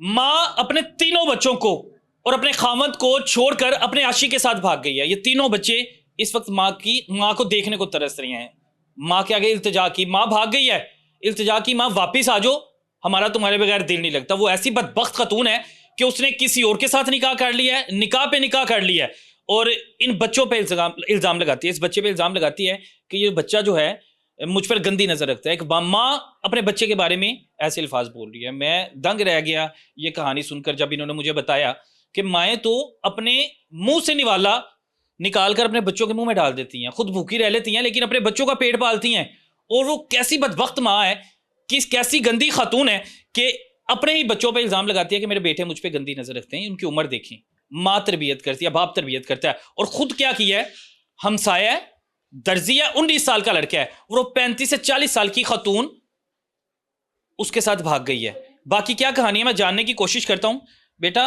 माँ अपने तीनों बच्चों को और अपने खामद को छोड़कर अपने आशिक के साथ भाग गई है। ये तीनों बच्चे इस वक्त माँ को देखने को तरस रहे हैं। माँ के आगे इल्तिजा की, माँ भाग गई है, इल्तिजा की, माँ वापिस आ जाओ, हमारा तुम्हारे बगैर दिल नहीं लगता। वो ऐसी बदबख्त खतून है कि उसने किसी और के साथ निकाह कर लिया है, निकाह पे निकाह कर लिया है, और इन बच्चों पे इल्ज़ाम लगाती है, इस बच्चे पे इल्ज़ाम लगाती है कि ये बच्चा जो है मुझ पर गंदी नज़र रखता है। एक माँ अपने बच्चे के बारे में ऐसे अल्फाज बोल रही है। मैं दंग रह गया ये कहानी सुनकर, जब इन्होंने मुझे बताया कि माएँ तो अपने मुंह से निवाला निकाल कर अपने बच्चों के मुंह में डाल देती हैं, खुद भूखी रह लेती हैं लेकिन अपने बच्चों का पेट पालती हैं। और वो कैसी बदबख्त माँ है, कैसी गंदी खातून है कि अपने ही बच्चों पर इल्ज़ाम लगाती है कि मेरे बेटे मुझ पर गंदी नज़र रखते हैं। उनकी उम्र देखें, माँ तरबियत करती है, बाप तरबियत करता है, और खुद क्या किया है, हमसाया है, दर्जी है, 19 साल का लड़का है, और वो 35 से 40 साल की खातून उसके साथ भाग गई है। बाकी क्या कहानी है मैं जानने की कोशिश करता हूं। बेटा,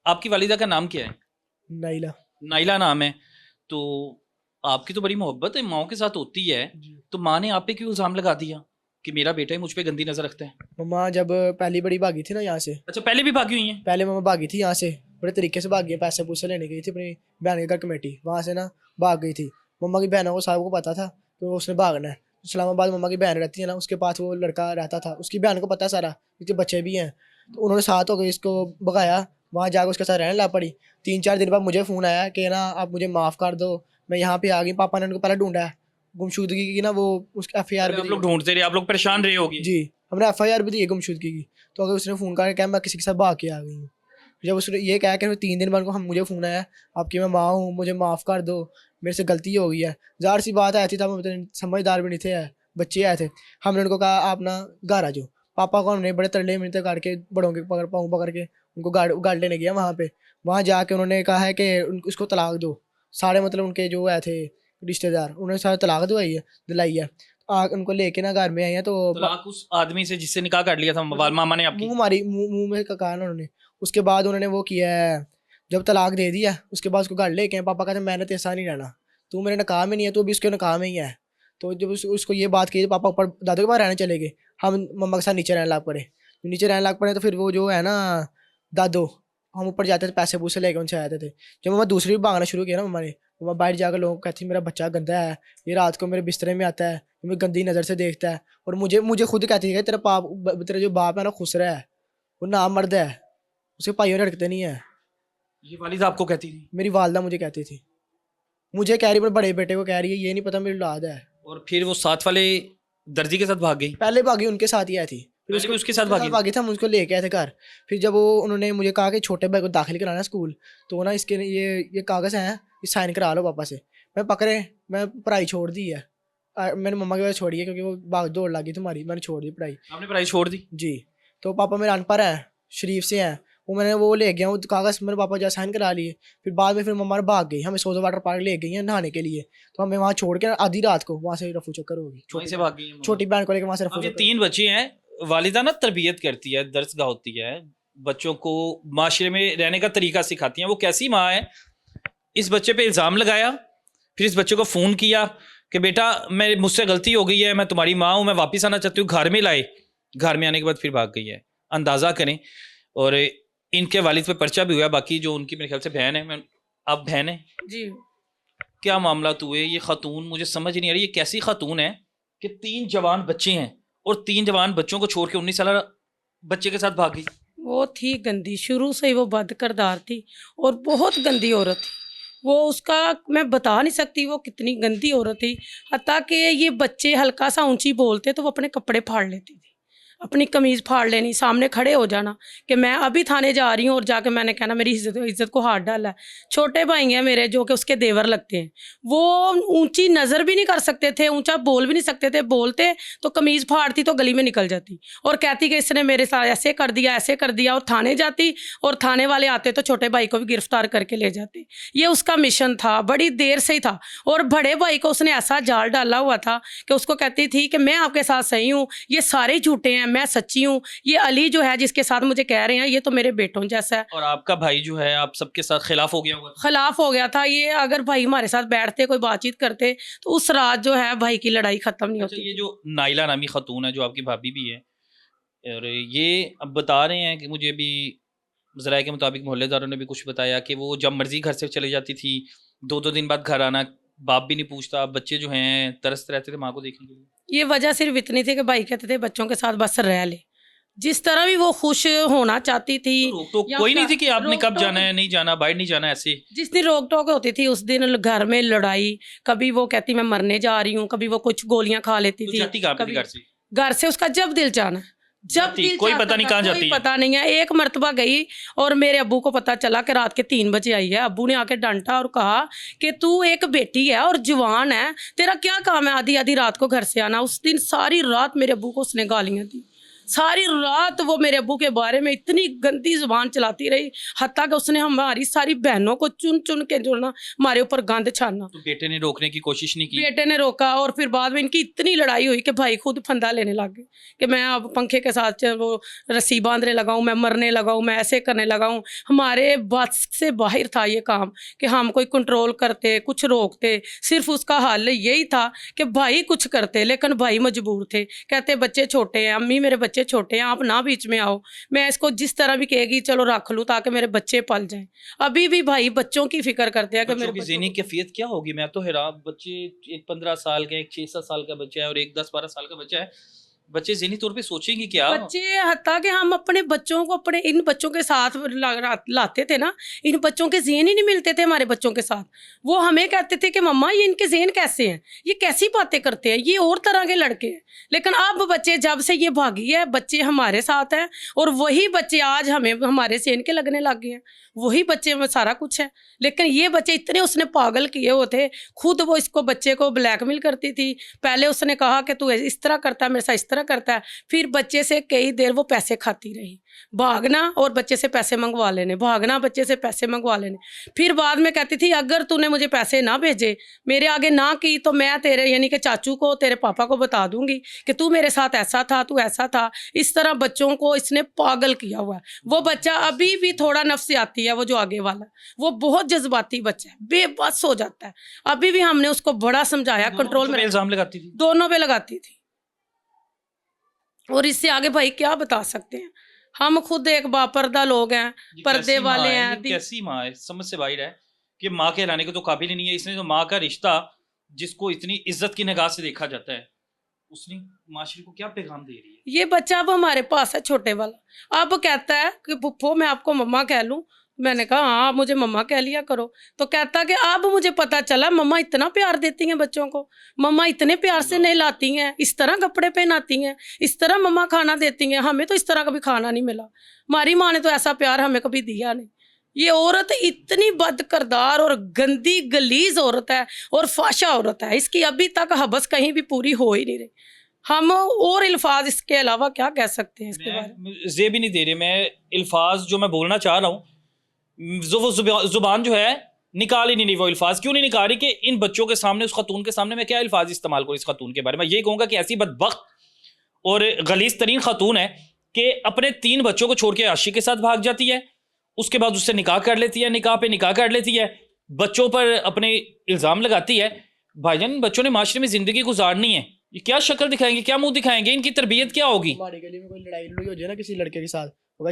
आपकी वालिदा का नाम क्या है? नाइला। नाइला नाम है। तो आपकी तो बड़ी मोहब्बत है, माओ के साथ होती है, तो माँ ने आप पे क्यों इल्जाम लगा दिया कि मेरा बेटा ही मुझ पे गंदी नजर रखता है? मम्मा जब पहली बड़ी भागी थी ना यहाँ से। अच्छा, पहले भी भागी हुई हैं? पहले मम्मा भागी थी यहाँ से, बड़े तरीके से भागी है, पैसे पूसे लेने गई थी अपनी बहन के घर कमेटी, वहाँ से ना भाग गई थी। मम्मा की बहनों को साहब को पता था तो उसने भागना है। इस्लामाबाद मम्मा की बहन रहती है ना, उसके पास वो लड़का रहता था, उसकी बहन को पता है सारा, उसके बच्चे भी हैं, तो उन्होंने साथ हो गए इसको भगाया, वहाँ जाकर उसके साथ रहने लग पड़ी। 3-4 दिन बाद मुझे फ़ोन आया कि ना आप मुझे माफ़ कर दो, मैं यहाँ पे आ गई। पापा ने उनको पहले ढूंढा है, गुमशुदगी की ना, वो उसकी FIR भी आप लोग ढूंढते रहे, आप लोग परेशान रहे होगी। जी, हमने FIR भी दी है गुमशुदगी की। तो अगर उसने फ़ोन करके कहा मैं किसी के साथ भाग के आ गई हूँ, जब उसने ये कहा कि 3 दिन बाद को हम मुझे फ़ोन आया, आपकी मैं माँ हूँ, मुझे माफ़ कर दो, मेरे से गलती हो गई है। ज़ाहिर सी बात है, ऐसी था, हम समझदार भी नहीं थे, बच्चे आए थे। हमने उनको कहा आप ना घर आ जाओ। पापा को हमने बड़े तरले मिलते काट के, बड़ों के पाँव पकड़ के उनको गाड़ लेने गया वहाँ पे। वहाँ जाके उन्होंने कहा है कि उसको तलाक दो। सारे मतलब उनके जो आए थे रिश्तेदार, उन्होंने सारे तलाक दिलाई है। उनको लेके ना घर में आए हैं, तो तलाक उस आदमी से जिससे निकाह कर लिया था मामा ने आपकी? मुंह में कहा ना उन्होंने। उसके बाद उन्होंने वो किया है, जब तलाक दे दिया उसके बाद उसको घर लेके, पापा कहते मैंने तेरे साथ नहीं रहना, तू मेरे नकाह में नहीं है, तू भी उसके नकाह में ही है। तो जब उसको ये बात की, पापा ऊपर दादू के पास रहने चले गए, हम मम्मा के साथ नीचे रहने लग पड़े। नीचे रहने लग पड़े तो फिर वो जो है ना दादू, हम ऊपर जाते थे, पैसे पूसे लेके उनसे आते थे। जब मम्मा दूसरी भी भागना शुरू किया ना, मम्मा बाहर जाकर लोगों को कहती मेरा बच्चा गंदा है, ये रात को मेरे बिस्तरे में आता है, मुझे गंदी नज़र से देखता है, और मुझे खुद कहती है तेरा जो बाप है ना खुसरा है, वो ना मर्द है, उसके भाइयों लड़कते नहीं है। ये वालिदा आपको कहती थी? मेरी वालदा मुझे कहती थी, मुझे कह रही है, बड़े बेटे को कह रही है, ये नहीं पता मेरी औलाद है। और फिर वो साथ वाले दर्जी के साथ भाग गई? पहले भागी उनके साथ ही आई थी, पहले भी उसके साथ भागी था, हम उसको लेके आए थे घर। फिर जब वो उन्होंने मुझे कहा कि छोटे भाई को दाखिल कराना स्कूल, तो ना इसके ये कागज़ हैं, ये साइन करा लो पापा से। मैं पढ़ाई छोड़ दी है, मैंने मम्मा की वजह छोड़ी है, क्योंकि वो भाग दौड़ लगी तुम्हारी, मैंने छोड़ दी पढ़ाई। आपने पढ़ाई छोड़ दी? जी। तो पापा मेरे अनपढ़ है, शरीफ से हैं, मैंने वो ले गया, वो कागज़ मेरे पापा जो साइन करा लिए। फिर बाद में फिर मम्मा भाग गई, हमें सोजो वाटर पार्क ले गई हैं नहाने के लिए, तो हमें वहाँ छोड़ के आधी रात को वहाँ से रफू चक्कर होगी, वहीं से भाग गई हैं? छोटी बहन को लेकर वहाँ से रफू अब ये चक्कर। 3 बच्चे हैं, वालिदा ना तरबियत करती है, दर्सगाह होती है, बच्चों को माशरे में रहने का तरीका सिखाती हैं। वो कैसी माँ है, इस बच्चे पे इल्ज़ाम लगाया, फिर इस बच्चे को फ़ोन किया कि बेटा मुझसे गलती हो गई है, मैं तुम्हारी माँ हूँ, मैं वापस आना चाहती हूँ, घर में लाए। घर में आने के बाद फिर भाग गई है। अंदाज़ा करें। और इनके वालिद पे पर्चा भी हुआ, बाकी जो उनकी मेरे ख्याल से बहन है, आप बहन है जी। क्या मामला हुए? ये खातून मुझे समझ नहीं आ रही, ये कैसी खातून है कि 3 जवान बच्चे हैं और 3 जवान बच्चों को छोड़ के 19 साल बच्चे के साथ भाग गई? वो थी गंदी, शुरू से ही वो बद किरदार थी और बहुत गंदी औरत थी वो। उसका मैं बता नहीं सकती वो कितनी गंदी औरत थी। हत्ता कि ये बच्चे हल्का सा ऊंची बोलते तो वो अपने कपड़े फाड़ लेती थी, अपनी कमीज़ फाड़ लेनी, सामने खड़े हो जाना कि मैं अभी थाने जा रही हूँ, और जाके मैंने कहना मेरी इज्जत को हाथ डाला है। छोटे भाई हैं मेरे जो कि उसके देवर लगते हैं, वो ऊंची नज़र भी नहीं कर सकते थे, ऊंचा बोल भी नहीं सकते थे, बोलते तो कमीज़ फाड़ती तो गली में निकल जाती और कहती कि इसने मेरे साथ ऐसे कर दिया ऐसे कर दिया, और थाने जाती और थाने वाले आते तो छोटे भाई को भी गिरफ्तार करके ले जाते। ये उसका मिशन था, बड़ी देर से ही था। और बड़े भाई को उसने ऐसा जाल डाला हुआ था कि उसको कहती थी कि मैं आपके साथ सही हूँ, ये सारे झूठे हैं, मैं सच्ची हूँ, ये अली जो है जिसके साथ मुझे कह रहे हैं ये तो मेरे बेटों जैसा है। और आपका भाई जो है आप सबके साथ खिलाफ हो गया होगा? खिलाफ हो गया था ये। अगर भाई हमारे साथ बैठते कोई बातचीत करते तो उस रात जो है भाई की लड़ाई खत्म नहीं अच्छा, होती। ये जो नाइला नामी खातून है जो आपकी भाभी भी है, और ये अब बता रहे हैं कि मुझे भी ज़राए के मुताबिक मोहल्लेदारों ने भी कुछ बताया कि वो जब मर्जी घर से चले जाती थी, 2-2 दिन बाद घर आना, बाप भी नहीं पूछता, बच्चे जो हैं तरसते रहते थे माँ को देखने के लिए। ये वजह सिर्फ इतनी थी कि भाई कहते थे बच्चों के साथ बस रह ले, जिस तरह भी वो खुश होना चाहती थी। तो रोक टोक या कोई नहीं फिर थी कि आपने कब रोक-टोक- जाना है, नहीं जाना, बाहर नहीं जाना, ऐसे? जिस दिन रोक टोक होती थी उस दिन घर में लड़ाई, कभी वो कहती मैं मरने जा रही हूँ, कभी वो कुछ गोलियां खा लेती तो थी। जाती कहाँ पे थी कभी घर से? घर से उसका जब दिल चाहना, जब जाती, दिल कोई चाहता पता नहीं था, कहाँ कोई जाती है। पता नहीं है। एक मर्तबा गई और मेरे अब्बू को पता चला कि रात के 3 बजे आई है। अब्बू ने आके डांटा और कहा कि तू एक बेटी है और जवान है, तेरा क्या काम है आधी आधी रात को घर से आना। उस दिन सारी रात मेरे अब्बू को उसने गालियां दी, सारी रात वो मेरे अब्बू के बारे में इतनी गंदी जुबान चलाती रही, हत्ता कि उसने हमारी सारी बहनों को चुन चुन के जो ना हमारे ऊपर गंद छाना। तो बेटे ने रोकने की कोशिश नहीं की? बेटे ने रोका और फिर बाद में इनकी इतनी लड़ाई हुई कि भाई खुद फंदा लेने लग गए कि मैं अब पंखे के साथ वो रस्सी बांधने लगा हूँ, मैं मरने लगा हूँ, मैं ऐसे करने लगा हूँ। हमारे बस से बाहर था ये काम कि हम कोई कंट्रोल करते, कुछ रोकते। सिर्फ उसका हल यही था कि भाई कुछ करते, लेकिन भाई मजबूर थे। कहते बच्चे छोटे हैं अम्मी, मेरे बच्चे छोटे हैं, आप ना बीच में आओ। मैं इसको जिस तरह भी कहेगी चलो रख लूँ ताकि मेरे बच्चे पल जाएं। अभी भी भाई बच्चों की फिक्र करते हैं कि बच्चों मेरे की बच्चों ज़हनी को- कैफियत क्या होगी? मैं तो हैरान, बच्चे एक 15 साल का, एक 6-7 साल का बच्चा है और एक 10-12 साल का बच्चा है, बच्चे ज़हनी तौर पे सोचेंगे क्या? बच्चे हत्ता कि हम अपने बच्चों को अपने इन बच्चों के साथ लाते थे ना, इन बच्चों के ज़हन ही नहीं मिलते थे हमारे बच्चों के साथ। वो हमें कहते थे कि मम्मा ये इनके ज़हन कैसे हैं, ये कैसी बातें करते हैं, ये और तरह के लड़के हैं। लेकिन अब बच्चे जब से ये भागी है, बच्चे हमारे साथ हैं और वही बच्चे आज हमें हमारे ज़हन के लगने लग गए हैं। वही बच्चे में सारा कुछ है। लेकिन ये बच्चे इतने उसने पागल किए हुए थे, खुद वो इसको बच्चे को ब्लैकमेल करती थी। पहले उसने कहा कि तू इस तरह करता है, मेरे साथ इस तरह करता है। फिर बच्चे से कई देर वो पैसे खाती रही, भागना और बच्चे से पैसे मंगवा लेने, भागना बच्चे से पैसे मंगवा लेने। फिर बाद में कहती थी अगर तूने मुझे पैसे ना भेजे, मेरे आगे ना की, तो मैं तेरे यानी कि चाचू को, तेरे पापा को बता दूंगी कि तू मेरे साथ ऐसा था, तू ऐसा था। इस तरह बच्चों को इसने पागल किया हुआ है। वो बच्चा अभी भी थोड़ा नफ्सियाती है, वो जो आगे वाला, वो बहुत जज्बाती बच्चा है, बेबस हो जाता है। अभी भी हमने उसको बड़ा समझाया, कंट्रोल में इल्ज़ाम लगाती थी? दोनों पे लगाती थी। और इससे आगे भाई क्या बता सकते हैं, हम खुद एक बापर्दा लोग हैं, ये पर्दे कैसी माँ वाले है? हैं। ये कैसी माँ है? समझ से बाहर है कि माँ कहलाने को तो काबिल ही नहीं है। इसने तो माँ का रिश्ता जिसको इतनी इज्जत की निगाह से देखा जाता है, उसने माशरे को क्या पैगाम दे रही है? ये बच्चा अब हमारे पास है, छोटे वाला। अब कहता है कि पुप्पो मैं आपको मम्मा कह लूं। मैंने कहा हाँ, आप मुझे मम्मा कह लिया करो। तो कहता कि अब मुझे पता चला मम्मा इतना प्यार देती हैं बच्चों को, मम्मा इतने प्यार से नहलाती हैं, इस तरह कपड़े पहनाती हैं, इस तरह मम्मा खाना देती हैं। हमें तो इस तरह कभी खाना नहीं मिला, हमारी माँ ने तो ऐसा प्यार हमें कभी दिया नहीं। ये औरत इतनी बदकिरदार और गंदी गलीज औरत है और फाशा औरत है, इसकी अभी तक हबस कहीं भी पूरी हो ही नहीं रही। हम और अल्फाज इसके अलावा क्या कह सकते हैं इसके बारे में। जे भी नहीं दे रहे, मैं अल्फाज जो मैं बोलना चाह रहा हूँ, जो वो जुबान जो है निकाल ही नहीं रही। वो अल्फाज क्यों नहीं निकाल रही कि इन बच्चों के सामने, उस खातून के सामने मैं क्या अल्फाज इस्तेमाल करूँ इस खातून के बारे में? ये कहूँगा कि ऐसी बदबख्त और गलीज तरीन खातून है कि अपने 3 बच्चों को छोड़ के आशी के साथ भाग जाती है, उसके बाद उससे निकाह कर लेती है, निकाह पे निकाह कर लेती है, बच्चों पर अपने इल्ज़ाम लगाती है। भाईजान, बच्चों ने माशरे में ज़िंदगी गुजारनी है, ये क्या शक्ल दिखाएंगे, क्या मुंह दिखाएंगे, इनकी तरबियत क्या होगी? हमारी गली में कोई लड़ाई लड़ाई हो जाए ना किसी लड़के के साथ, वो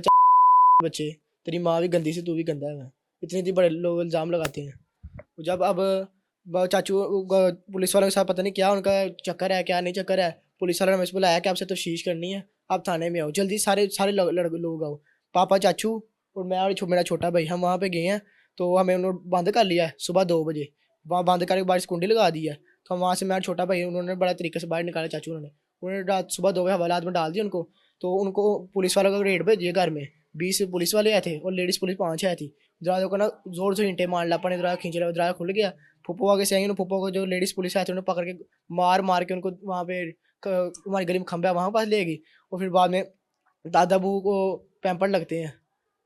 बच्चे तेरी माँ भी गंदी से तू भी गंदा है, इतने इतने बड़े लोग इल्ज़ाम लगाते हैं। जब अब चाचू पुलिस वालों के साथ पता नहीं क्या उनका चक्कर है, क्या नहीं चक्कर है, पुलिस वालों ने मुझे बुलाया कि आपसे तफ्तीश करनी है, आप थाने में आओ जल्दी, सारे सारे लोग आओ। पापा, चाचू और मैं और मेरा छोटा भाई, हम वहाँ पे गए हैं। तो हमें उन्होंने बंद कर लिया है सुबह 2 बजे, वहाँ बंद करके बाहर कुंडी लगा दी है। तो हम वहाँ से, मेरा छोटा भाई, उन्होंने बड़ा तरीके से बाहर निकाला, चाचू उन्होंने रात सुबह 2 बजे हवालात में डाल दिया उनको। तो उनको पुलिस वालों का रेड भेजिए, घर में 20 पुलिस वाले आए थे और लेडीज़ पुलिस 5 आई थी। दरवाजे को ना जोर से ईंटें मार ला, अपने दरवाजा खींच रहा, दरवाजा खुल गया। फुप्पो आगे से आई, उन्होंने फुप्पो को जो लेडीज़ पुलिस आए थे उन्होंने पकड़ के मार के उनको वहाँ पे हमारी गली में खंभा वहाँ पास ले गई। और फिर बाद में दादा बू को पैम्पर लगते हैं,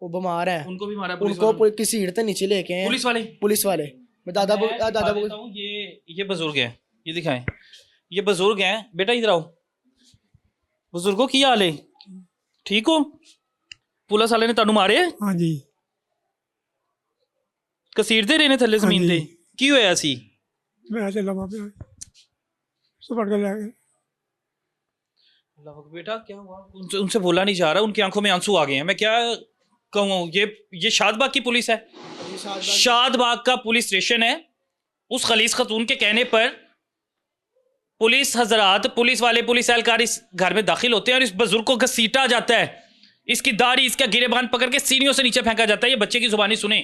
वो बीमार है, उनको भी मारा उनको किसी सीढ़ी से नीचे लेके आए पुलिस वाले। मैं दादा बू ये बुजुर्ग है, ये दिखाएं, ये बुजुर्ग हैं। बेटा इधर आओ। बुजुर्गो की हाल है, ठीक हो? पुलिस वाले ने तानू मारे? हाँ जी, कसीरते रहने थले जमीन हाँ ते जी। की होया सी? मैं ऐसे लम्हा पे सुपट कर ले गए। अल्लाह अकबर। बेटा क्या हुआ? उनसे बोला नहीं जा रहा, उनकी आंखों में आंसू आ गए हैं। मैं क्या कहूँ, ये शादबाग की पुलिस है, शादबाग का पुलिस स्टेशन है। उस खलीस खतून के कहने पर पुलिस हजरात, पुलिस वाले, पुलिस एहलकार इस घर में दाखिल होते हैं और इस बुजुर्ग को घसीटा जाता है, इसकी दाढ़ी, इसका गिरेबान पकड़ के सीढ़ियों से नीचे फेंका जाता है। ये बच्चे की जुबानी सुने।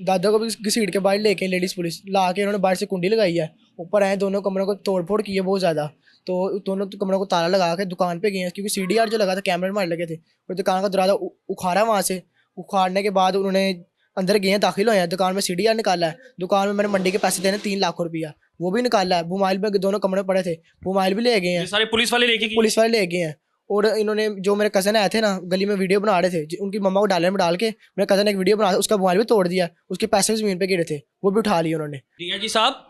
दादा को भी घसीट के बाहर लेके लेडीज़ पुलिस ला के उन्होंने बाहर से कुंडी लगाई है, ऊपर आए, दोनों कमरों को तोड़ फोड़ की है बहुत ज़्यादा। तो दोनों कमरों को ताला लगा के दुकान पे गए हैं, क्योंकि CDR जो लगा था कैमरे मार लगे थे, और दुकान का दरवाजा उखाड़ा। वहाँ से उखाड़ने के बाद उन्होंने अंदर गए हैं, दाखिल हुए हैं, दुकान में CDR निकाला है। दुकान में मैंने मंडी के पैसे देने 3 लाख रुपया, वो भी निकाला है। मोबाइल में दोनों कमरे पड़े थे, मोबाइल भी ले गए हैं, ये सारे पुलिस वाले लेके गए। पुलिस वाले ले गए हैं। और इन्होंने, जो मेरे कज़न आए थे ना, गली में वीडियो बना रहे थे, उनकी मम्मा को डालने में डाल के मेरे कज़न ने एक वीडियो बना, उसका मोबाइल भी तोड़ दिया, उसके पैसे भी ज़मीन पे गिरे थे, वो भी उठा लिए उन्होंने। जी साहब,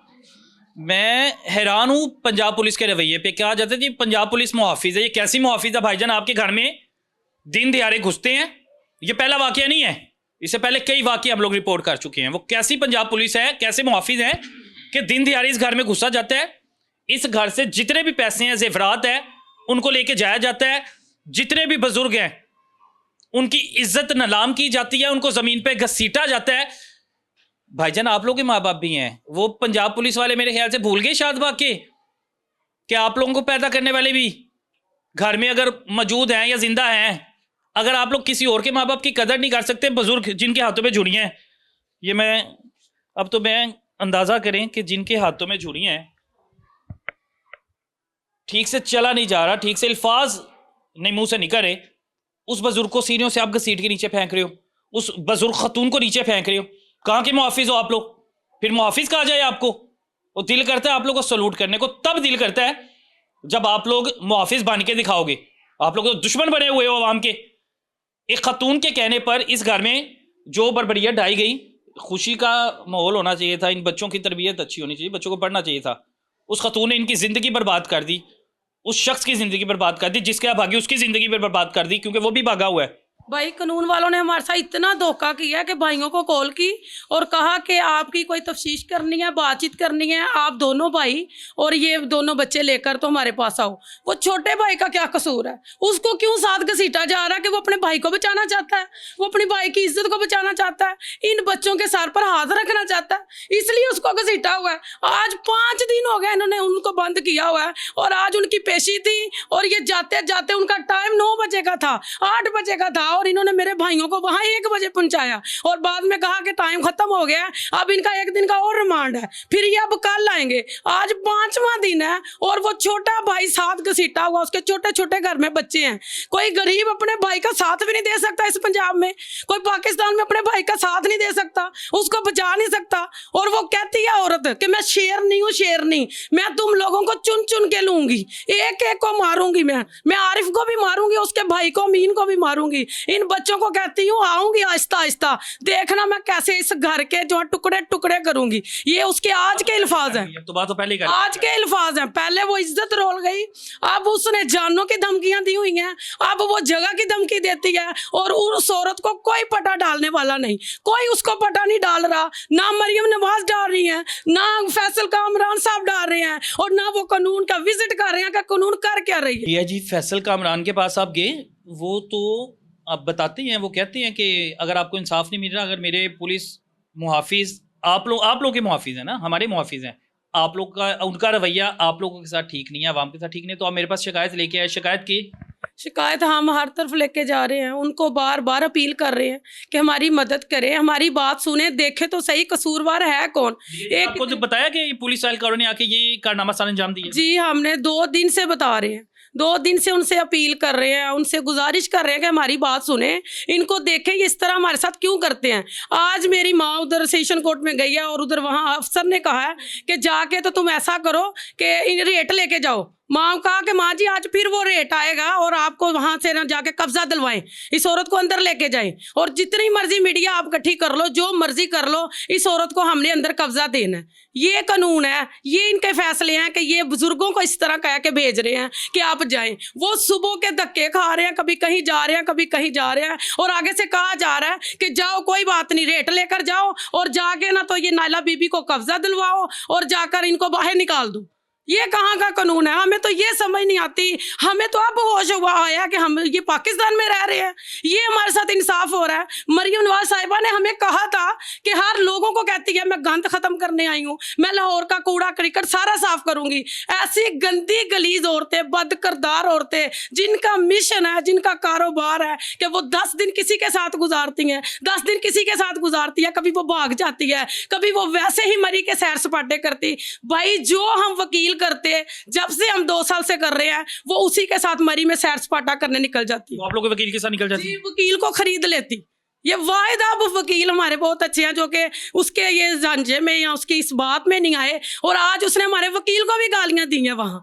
मैं हैरान हूँ पंजाब पुलिस के रवैये पे। क्या जाते जी पंजाब पुलिस मुहाफिज है, ये कैसी मुहाफिज है भाईजान? आपके घर में दिन दिहाड़े घुसते हैं। ये पहला वाकया नहीं है, इससे पहले कई वाकये हम लोग रिपोर्ट कर चुके हैं। वो कैसी पंजाब पुलिस है, कैसे मुहाफिज है कि दिन दिहाड़े इस घर में घुसा जाता है, इस घर से जितने भी पैसे हैं, जेवरात है, उनको लेके जाया जाता है। जितने भी बुजुर्ग हैं उनकी इज्जत नीलाम की जाती है, उनको जमीन पे घसीटा जाता है। भाईजान आप लोग के माँ बाप भी हैं, वो पंजाब पुलिस वाले मेरे ख्याल से भूल गए शादबाग के कि आप लोगों को पैदा करने वाले भी घर में अगर मौजूद हैं या जिंदा हैं। अगर आप लोग किसी और के माँ बाप की कदर नहीं कर सकते, बुजुर्ग जिनके हाथों में जुड़ी हैं, ये मैं अंदाजा करें कि जिनके हाथों में जुड़ी हैं, ठीक से चला नहीं जा रहा, ठीक से अल्फाज नहीं मुंह से निकल रहे, उस बुजुर्ग को सीढ़ियों से आप घसीट के नीचे फेंक रहे हो, उस बुजुर्ग खतून को नीचे फेंक रहे हो। कहाँ के मुहाफिज हो आप लोग? फिर मुहाफिज कहा जाए आपको? वो दिल करता है आप लोग को सलूट करने को, तब दिल करता है जब आप लोग मुहाफिज बन के दिखाओगे। आप लोग तो दुश्मन बने हुए हो आवाम के। एक खतून के कहने पर इस घर में जो बर्बरियत ढाई गई, खुशी का माहौल होना चाहिए था, इन बच्चों की तरबियत अच्छी होनी चाहिए, बच्चों को पढ़ना चाहिए था। उस खतून ने इनकी ज़िंदगी बर्बाद कर दी, उस शख्स की ज़िंदगी बर्बाद कर दी, जिसके आप भागी उसकी ज़िंदगी भी बर्बाद कर दी, क्योंकि वो भी भागा हुआ है। भाई कानून वालों ने हमारे साथ इतना धोखा किया कि भाइयों को कॉल की और कहा कि आपकी कोई तफ्तीश करनी है, बातचीत करनी है, आप दोनों भाई और ये दोनों बच्चे लेकर तो हमारे पास आओ। वो छोटे भाई का क्या कसूर है? उसको क्यों साथ घसीटा जा रहा है कि वो अपने भाई को बचाना चाहता है, वो अपनी भाई की इज्जत को बचाना चाहता है, इन बच्चों के सर पर हाथ रखना चाहता है, इसलिए उसको घसीटा हुआ है। आज 5 दिन हो गए इन्होंने उनको बंद किया हुआ है, और आज उनकी पेशी थी, और ये जाते जाते उनका टाइम 9 बजे का था, 8 बजे का था, और इन्होंने मेरे भाइयों को वहां 1 बजे पहुंचाया, और बाद में कहा कि टाइम खत्म हो गया, अब इनका 1 दिन का और रिमांड है, फिर ये अब कल आएंगे। आज 5वां दिन है और वो छोटा भाई साथ घसीटा हुआ, उसके छोटे छोटे घर में बच्चे हैं। कोई गरीब अपने भाई का साथ भी नहीं दे सकता इस पंजाब में, कोई पाकिस्तान में अपने भाई का साथ नहीं दे सकता, उसको बचा नहीं सकता। और वो कहती है औरत कि मैं शेर नहीं हूँ, शेर नहीं, मैं तुम लोगों को चुन चुन के लूंगी, एक एक को मारूंगी, मैं आरिफ को भी मारूंगी, उसके भाई को, मीन को भी मारूंगी। इन बच्चों को कहती हूँ आऊंगी आहिस्ता आहिस्ता, देखना मैं कैसे इस घर के जो टुकड़े टुकड़े करूंगी। ये उसके आज के अल्फाज हैं, तो बात तो पहले आज के अल्फाज हैं। पहले वो इज्जत रोल गई, अब उसने जानों की धमकियां दी हुई हैं, अब वो जगह की धमकी देती है, और उस औरत को कोई पटा डालने वाला नहीं, कोई उसको पटा नहीं डाल रहा, ना मरियम नवाज डाल रही है, ना फैसल कामरान साहब डाल रहे हैं, और ना वो कानून का विजिट कर रहे हैं कि कानून कर क्या रही है। जी फैसल कामरान के पास आप गए, वो तो आप बताते हैं, वो कहते हैं कि अगर आपको इंसाफ नहीं मिल रहा, अगर मेरे पुलिस मुहाफिज, आप लोग के मुहाफिज हैं ना, हमारे मुहाफिज हैं, आप लोग का, उनका रवैया आप लोगों के साथ ठीक नहीं है, आवाम के साथ ठीक नहीं है, तो आप मेरे पास शिकायत लेके आए। शिकायत की? शिकायत हम हर तरफ लेके जा रहे हैं, उनको बार बार अपील कर रहे हैं कि हमारी मदद करें, हमारी बात सुने, देखे तो सही कसूरवार है कौन। एक आपको जो बताया कि पुलिस एहलकारों ने आके ये कारनामा सारा अंजाम दिया? जी हमने 2 दिन से बता रहे हैं, 2 दिन से उनसे अपील कर रहे हैं, उनसे गुजारिश कर रहे हैं कि हमारी बात सुने, इनको देखें ये इस तरह हमारे साथ क्यों करते हैं। आज मेरी माँ उधर सेशन कोर्ट में गई है, और उधर वहाँ अफसर ने कहा है कि जाके तो तुम ऐसा करो कि रेट लेके जाओ। माँ कहा कि माँ जी आज फिर वो रेट आएगा और आपको वहाँ से ना जाके कब्जा दिलवाएं, इस औरत को अंदर लेके जाएं, और जितनी मर्जी मीडिया आप इकट्ठी कर लो, जो मर्जी कर लो, इस औरत को हमने अंदर कब्जा देना है। ये कानून है, ये इनके फैसले हैं कि ये बुजुर्गों को इस तरह कह के भेज रहे हैं कि आप जाएं। वो सुबह के धक्के खा रहे हैं, कभी कहीं जा रहे हैं, कभी कहीं जा रहे हैं, और आगे से कहा जा रहा है कि जाओ कोई बात नहीं, रेट लेकर जाओ, और जाके ना तो ये नायला बीबी को कब्जा दिलवाओ और जाकर इनको बाहर निकाल दो। ये कहाँ का कानून है? हमें तो ये समझ नहीं आती। हमें तो अब होश हुआ आया कि हम ये पाकिस्तान में रह रहे हैं, ये हमारे साथ इंसाफ हो रहा है। मरियम नवाज साहिबा ने हमें कहा था कि हर लोगों को कहती है मैं गंद खत्म करने आई हूँ, मैं लाहौर का कूड़ा क्रिकेट सारा साफ करूंगी। ऐसी गंदी गलीज औरतें, बदकिरदार औरतें, जिनका मिशन है, जिनका कारोबार है कि वो 10 दिन किसी के साथ गुजारती हैं, 10 दिन किसी के साथ गुजारती है, कभी वो भाग जाती है, कभी वो वैसे ही मरी के सैर सपाटे करती। भाई जो हम वकील करते हैं, जब से हम 2 साल से कर रहे हैं, वो उसी के साथ मरी में सैर सपाटा करने निकल जाती है। तो आप लोग के वकील के साथ निकल जाती जी, है? वकील को खरीद लेती। ये वाहिद अब वकील हमारे बहुत अच्छे हैं जो कि उसके ये झांझे में या उसकी इस बात में नहीं आए, और आज उसने हमारे वकील को भी गालियां दी हैं। वहां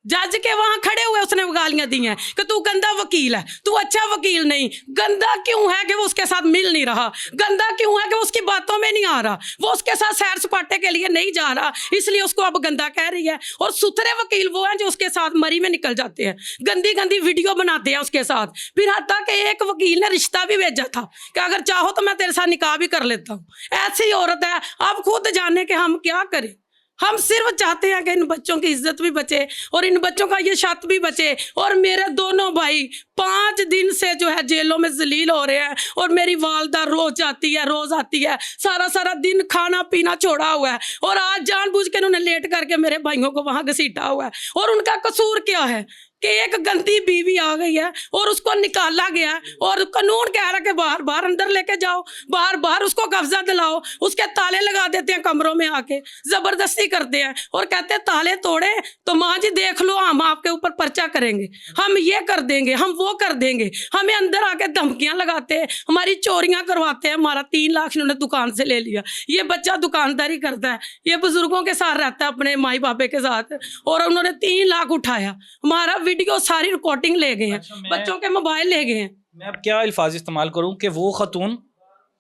जज के वहां खड़े हुए उसने गालियां दी हैं कि तू गंदा वकील है, तू अच्छा वकील नहीं। गंदा क्यों है कि वो उसके साथ मिल नहीं रहा, गंदा क्यों है कि वो उसकी बातों में नहीं आ रहा, वो उसके साथ सैर सपाटे के लिए नहीं जा रहा, इसलिए उसको अब गंदा कह रही है। और सुथरे वकील वो हैं जो उसके साथ मरी में निकल जाते हैं, गंदी गंदी वीडियो बनाते हैं उसके साथ। फिर हत्ता कि एक वकील ने रिश्ता भी भेजा था कि अगर चाहो तो मैं तेरे साथ निकाह भी कर लेता हूँ। ऐसी औरत है। अब खुद जाने के हम क्या करें। हम सिर्फ चाहते हैं कि इन बच्चों की इज्जत भी बचे और इन बच्चों का ये शत भी बचे। और मेरे दोनों भाई 5 दिन से जो है जेलों में जलील हो रहे हैं, और मेरी वालदा रोज आती है, रोज आती है, सारा सारा दिन खाना पीना छोड़ा हुआ है, और आज जानबूझ के उन्होंने लेट करके मेरे भाइयों को वहां घसीटा हुआ है। और उनका कसूर क्या है कि एक गंदी बीवी आ गई है और उसको निकाला गया है, और कानून कह रहा है कि बाहर बाहर अंदर लेके जाओ, बाहर बाहर उसको कब्जा दिलाओ, उसके ताले लगा देते हैं कमरों में आके, जबरदस्ती करते हैं और कहते हैं ताले तोड़े तो माँ जी देख लो, हम आपके ऊपर पर्चा करेंगे, हम ये कर देंगे, हम वो कर देंगे। हमें अंदर आके धमकियां लगाते हैं, हमारी चोरियां करवाते हैं। हमारा 3 लाख इन्होंने दुकान से ले लिया। ये बच्चा दुकानदारी करता है, ये बुजुर्गों के साथ रहता है अपने माई बापे के साथ, और उन्होंने 3 लाख उठाया। हमारा वीडियो सारी रिकॉर्डिंग ले गए हैं, बच्चों के मोबाइल ले गए हैं। मैं अब क्या अल्फाज इस्तेमाल करूं कि वो खातून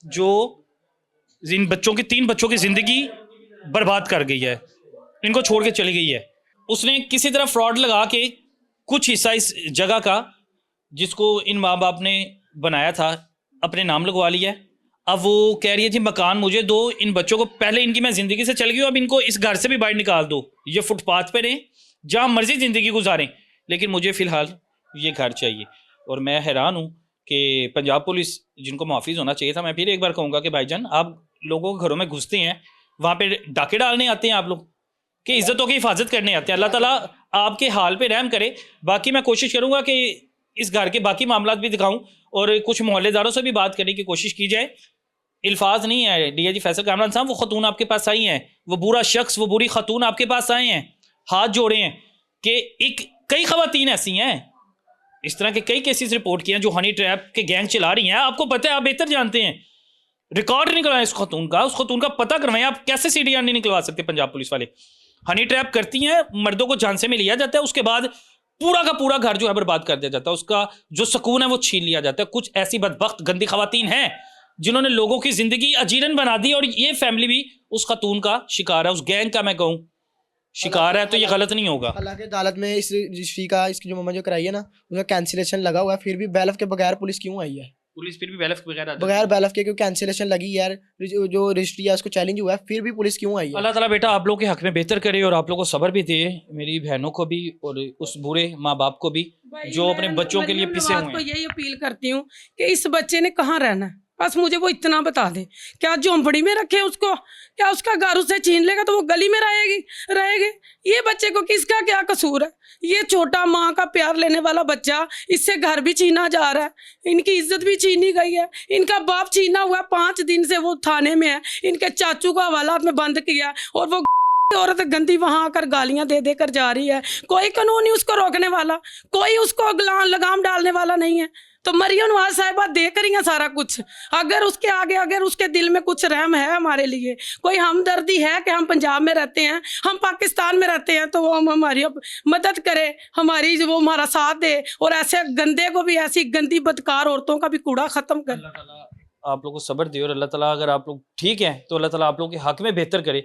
जो इन बच्चों की 3 बच्चों की ज़िंदगी बर्बाद कर गई है, इनको छोड़ के चली गई है, उसने किसी तरह फ्रॉड लगा के कुछ हिस्सा इस जगह का जिसको इन माँ बाप ने बनाया था अपने नाम लगवा लिया है। अब वो कह रही है जी मकान मुझे दो, इन बच्चों को पहले इनकी मैं ज़िंदगी से चल गई हूँ, अब इनको इस घर से भी बाहर निकाल दो, ये फुटपाथ पे रहें, जहाँ मर्जी ज़िंदगी गुजारें, लेकिन मुझे फ़िलहाल ये घर चाहिए। और मैं हैरान हूँ कि पंजाब पुलिस जिनको मुहाफिज होना चाहिए था, मैं फिर एक बार कहूँगा कि भाईजान आप लोगों के घरों में घुसते हैं, वहाँ पे डाके डालने आते हैं आप लोग कि इज़्ज़तों की हिफाजत करने आते हैं। अल्लाह ताला आपके हाल पे रहम करे। बाकी मैं कोशिश करूँगा कि इस घर के बाकी मामलात भी दिखाऊँ और कुछ मोहल्लेदारों से भी बात करने की कोशिश की जाए। इल्फाज नहीं है डीआईजी फैसल कामरान साहब, वो खतून आपके पास आई हैं, वो बुरा शख्स, वो बुरी खतून आपके पास आए हैं, हाथ जोड़े हैं कि कई खवातीन ऐसी हैं, इस तरह के कई केसेस रिपोर्ट किए हैं जो हनी ट्रैप के गैंग चला रही हैं। आपको पता है, आप बेहतर जानते हैं। रिकॉर्ड निकलवाएं उस खतून का पता करवाएं। आप कैसे सीडीआर नहीं निकलवा सकते पंजाब पुलिस वाले? हनी ट्रैप करती हैं, मर्दों को झांसे में लिया जाता है, उसके बाद पूरा का पूरा घर जो है बर्बाद कर दिया जाता है, उसका जो सुकून है वो छीन लिया जाता है। कुछ ऐसी बदबख्त गंदी खवातीन हैं जिन्होंने लोगों की जिंदगी अजीरन बना दी, और ये फैमिली भी उस खतून का शिकार है, उस गैंग का मैं कहूँ शिकार है, तो ये गलत नहीं होगा। हालांकि अदालत में इस रजिस्ट्री का इसकी जो मम्मा जो कराई है ना, उसका कैंसिलेशन लगा हुआ है, फिर भी बैलफ के बगैर पुलिस क्यों आई है? पुलिस फिर भी बैलफ के बगैर बगैर बैलफ के क्यों कैंसिलेशन लगी यार? जो रजिस्ट्री है उसको चैलेंज हुआ है, फिर भी पुलिस क्यों आई है? अल्लाह ताला बेटा आप लोग के हक में बेहतर करे और आप लोग को सब्र भी दे, मेरी बहनों को भी और उस बुरे माँ बाप को भी जो अपने बच्चों के लिए पिसे हुए हैं। यही अपील करती हूँ कि इस बच्चे ने कहाँ रहना है, बस मुझे वो इतना बता दे। क्या झोंपड़ी में रखे उसको? क्या उसका घर उससे छीन लेगा तो वो गली में रहेगी? ये बच्चे को किसका क्या कसूर है? ये छोटा माँ का प्यार लेने वाला बच्चा, इससे घर भी छीना जा रहा है, इनकी इज्जत भी छीनी गई है, इनका बाप छीना हुआ है, 5 दिन से वो थाने में है, इनके चाचू को हवालात में बंद किया, और वो औरत गंदी वहां आकर गालियां दे कर जा रही है। कोई कानून नहीं उसको रोकने वाला, कोई उसको लगाम डालने वाला नहीं है। तो मरियम नवाज साहिबा देख रही हैं सारा कुछ। अगर उसके आगे, अगर उसके दिल में कुछ रहम है हमारे लिए, कोई हमदर्दी है कि हम पंजाब में रहते हैं, हम पाकिस्तान में रहते हैं, तो वो हमारी मदद करे, हमारी वो हमारा साथ दे, और ऐसे गंदे को भी, ऐसी गंदी बदकार औरतों का भी कूड़ा खत्म कर। अल्लाह ताला आप लोगों को सब्र दे, और अल्लाह ताला अगर आप लोग ठीक हैं तो अल्लाह ताला आप लोगों के हक में बेहतर करे।